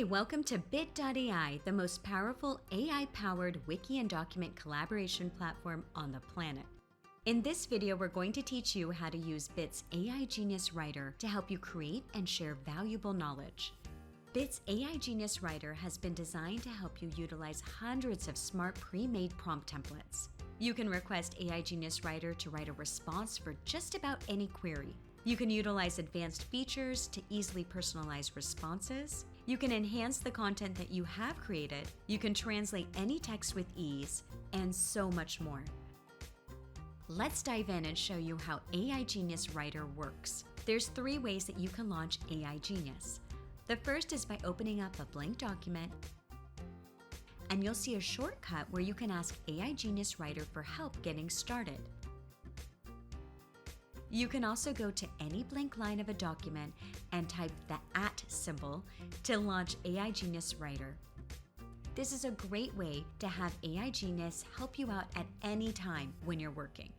Hi, welcome to Bit.ai, the most powerful AI-powered wiki and document collaboration platform on the planet. In this video, we're going to teach you how to use Bit's AI Genius Writer to help you create and share valuable knowledge. Bit's AI Genius Writer has been designed to help you utilize hundreds of smart pre-made prompt templates. You can request AI Genius Writer to write a response for just about any query. You can utilize advanced features to easily personalize responses. You can enhance the content that you have created. You can translate any text with ease, and so much more. Let's dive in and show you how AI Genius Writer works. There's 3 ways that you can launch AI Genius. The first is by opening up a blank document, and you'll see a shortcut where you can ask AI Genius Writer for help getting started. You can also go to any blank line of a document and type the @ symbol to launch AI Genius Writer. This is a great way to have AI Genius help you out at any time when you're working.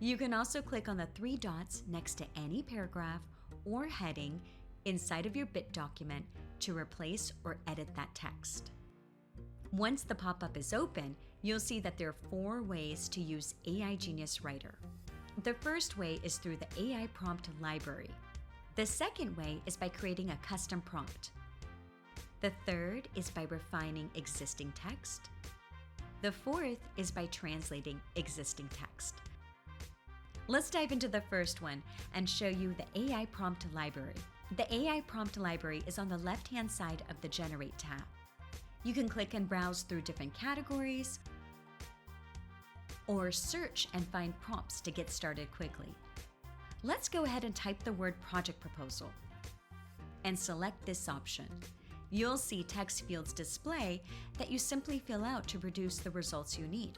You can also click on the 3 dots next to any paragraph or heading inside of your Bit document to replace or edit that text. Once the pop-up is open, you'll see that there are 4 ways to use AI Genius Writer. The first way is through the AI prompt library. The second way is by creating a custom prompt. The third is by refining existing text. The fourth is by translating existing text. Let's dive into the first one and show you the AI prompt library. The AI prompt library is on the left-hand side of the Generate tab. You can click and browse through different categories, or search and find prompts to get started quickly. Let's go ahead and type the word project proposal and select this option. You'll see text fields display that you simply fill out to produce the results you need.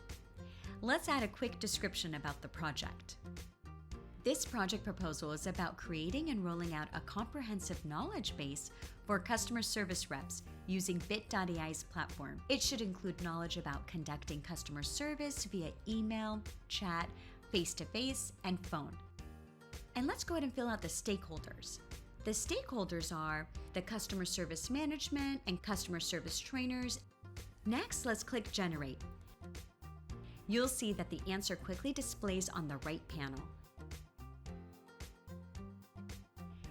Let's add a quick description about the project. This project proposal is about creating and rolling out a comprehensive knowledge base for customer service reps using Bit.ai's platform. It should include knowledge about conducting customer service via email, chat, face-to-face, and phone. And let's go ahead and fill out the stakeholders. The stakeholders are the customer service management and customer service trainers. Next, let's click Generate. You'll see that the answer quickly displays on the right panel.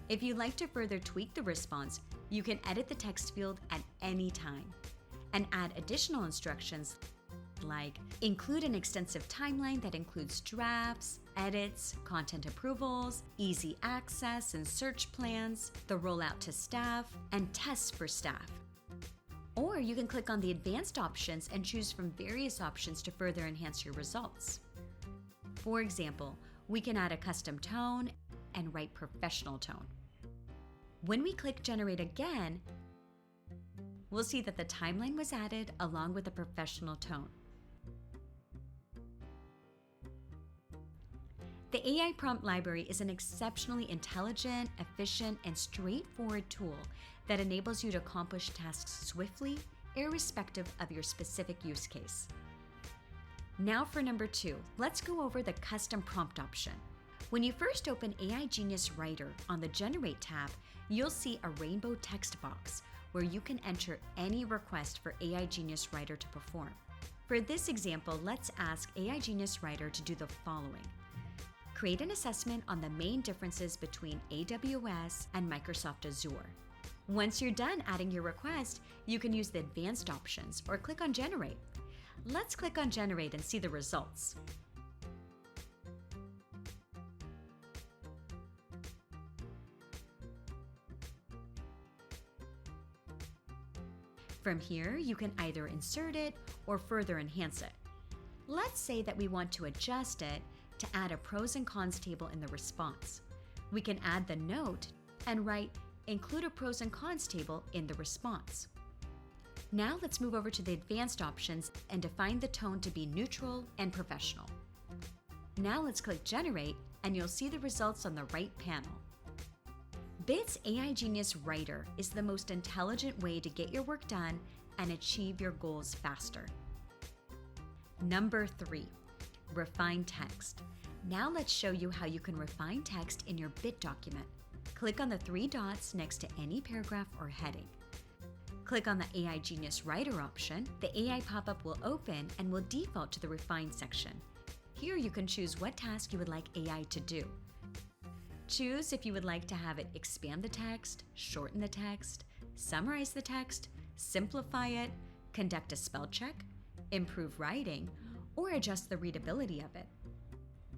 If you'd like to further tweak the response, you can edit the text field at any time and add additional instructions like include an extensive timeline that includes drafts, edits, content approvals, easy access and search plans, the rollout to staff, and tests for staff. Or you can click on the advanced options and choose from various options to further enhance your results. For example, we can add a custom tone and write professional tone. When we click Generate again, we'll see that the timeline was added along with a professional tone. The AI Prompt Library is an exceptionally intelligent, efficient, and straightforward tool that enables you to accomplish tasks swiftly, irrespective of your specific use case. Now for number 2, let's go over the custom prompt option. When you first open AI Genius Writer on the Generate tab, you'll see a rainbow text box where you can enter any request for AI Genius Writer to perform. For this example, let's ask AI Genius Writer to do the following. Create an assessment on the main differences between AWS and Microsoft Azure. Once you're done adding your request, you can use the advanced options or click on Generate. Let's click on Generate and see the results. From here, you can either insert it or further enhance it. Let's say that we want to adjust it to add a pros and cons table in the response. We can add the note and write, include a pros and cons table in the response. Now let's move over to the advanced options and define the tone to be neutral and professional. Now let's click Generate and you'll see the results on the right panel. Bit's AI Genius Writer is the most intelligent way to get your work done and achieve your goals faster. Number 3, refine text. Now let's show you how you can refine text in your Bit document. Click on the three dots next to any paragraph or heading. Click on the AI Genius Writer option. The AI pop-up will open and will default to the Refine section. Here you can choose what task you would like AI to do. Choose if you would like to have it expand the text, shorten the text, summarize the text, simplify it, conduct a spell check, improve writing, or adjust the readability of it.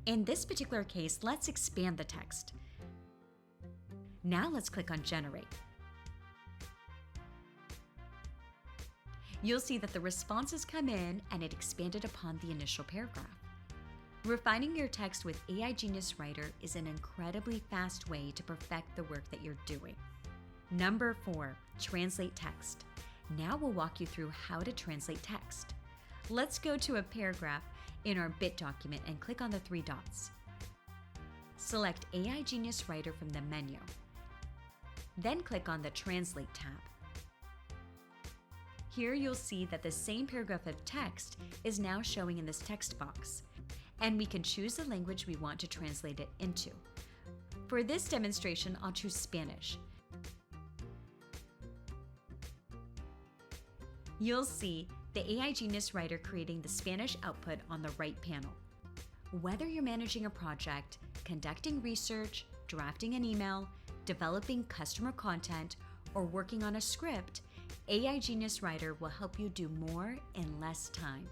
In this particular case, let's expand the text. Now let's click on Generate. You'll see that the responses come in and it expanded upon the initial paragraph. Refining your text with AI Genius Writer is an incredibly fast way to perfect the work that you're doing. Number 4, translate text. Now we'll walk you through how to translate text. Let's go to a paragraph in our Bit document and click on the three dots. Select AI Genius Writer from the menu. Then click on the Translate tab. Here you'll see that the same paragraph of text is now showing in this text box, and we can choose the language we want to translate it into. For this demonstration, I'll choose Spanish. You'll see the AI Genius Writer creating the Spanish output on the right panel. Whether you're managing a project, conducting research, drafting an email, developing customer content, or working on a script, AI Genius Writer will help you do more in less time.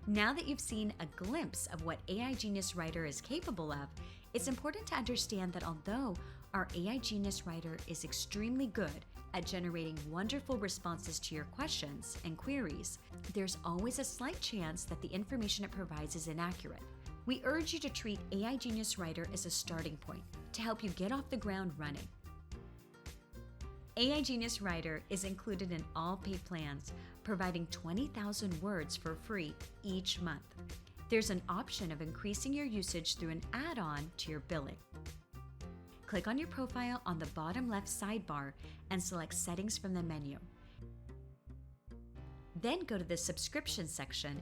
Now that you've seen a glimpse of what AI Genius Writer is capable of, it's important to understand that although our AI Genius Writer is extremely good at generating wonderful responses to your questions and queries, there's always a slight chance that the information it provides is inaccurate. We urge you to treat AI Genius Writer as a starting point to help you get off the ground running. AI Genius Writer is included in all paid plans, providing 20,000 words for free each month. There's an option of increasing your usage through an add-on to your billing. Click on your profile on the bottom left sidebar and select Settings from the menu. Then go to the Subscription section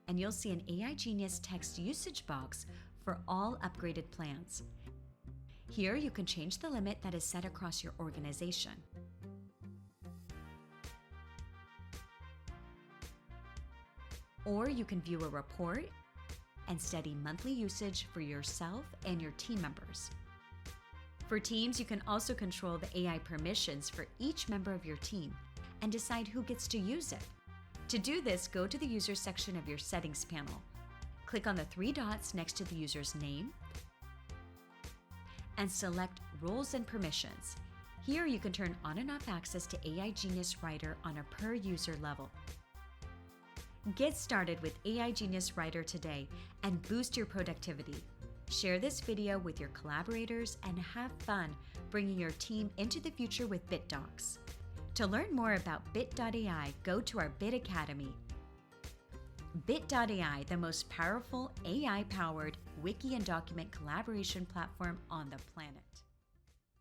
and you'll see an AI Genius text usage box for all upgraded plans. Here you can change the limit that is set across your organization. Or you can view a report and study monthly usage for yourself and your team members. For teams, you can also control the AI permissions for each member of your team and decide who gets to use it. To do this, go to the User section of your Settings panel. Click on the three dots next to the user's name and select Roles and Permissions. Here you can turn on and off access to AI Genius Writer on a per-user level. Get started with AI Genius Writer today and boost your productivity. Share this video with your collaborators and have fun bringing your team into the future with BitDocs. To learn more about Bit.ai, go to our Bit Academy. Bit.ai, the most powerful AI-powered wiki and document collaboration platform on the planet.